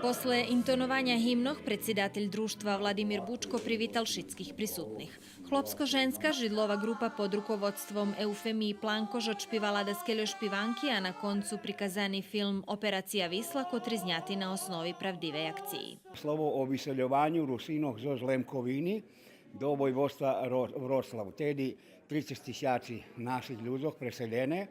Posle intonovanja himnoh, predsjedatelj društva Vladimir Bučko privital všetkých prisutnih. Chlopsko-ženska židlova grupa pod rukovodstvom Eufemii Plankož odšpivala daskeljo špivanki, a na koncu prikazani film Operacija Visla, kotri znjati na osnovi pravdive akciji. Slovo o vyseľovanju Rusínov zo Zlemkoviny do vojvodstva Wrocław. Tedy 30 000 našich ľudí presedené,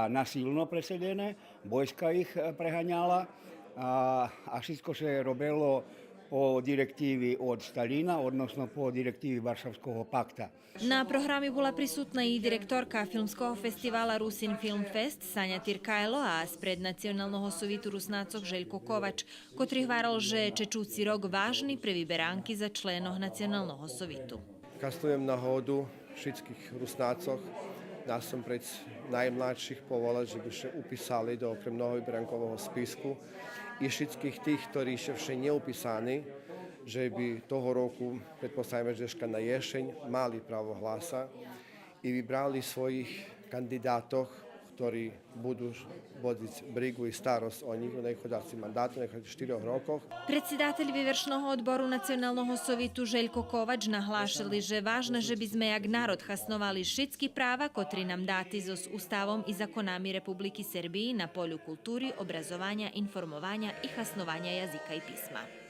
nasilno presedené, vojska ich prehaňala a všetko sa robilo po direktívi od Stalina, odnosno po direktívi Varšavského pakta. Na programi bola prisutná i direktorka filmského festivala Rusin Film Fest Sanja Tirkajlo a spred Nacionalného sovitu Rusnácoch Željko Kovač, kotri hvaral, že čečúci rok vážny pre vyberánky za členoh Nacionalného sovitu. Kastujem na hodu všetkých Rusnácoch. Nás som pred najmladších povolal, že by sa upisali do okremného vybrankového spisku i všetkých tých, ktorí ešte neupísaní, že by toho roku, predpostavíme, že na jeseň, mali právo hlasa i vybrali svojich kandidátoch, ktorí budú vodiť brigu i starosť o nich, nechodáci mandátu, nechodáci 4 rokoch. Predsjedatelj vyvršného odboru Nacionalnog sovitu Željko Kovač nahlášili, že važno, že by sme jak narod hasnovali všetky práva, kotri nam dati s ustavom i zakonami Republiky Srbiji na polju kulturi, obrazovanja, informovanja i hasnovanja jazika i pisma.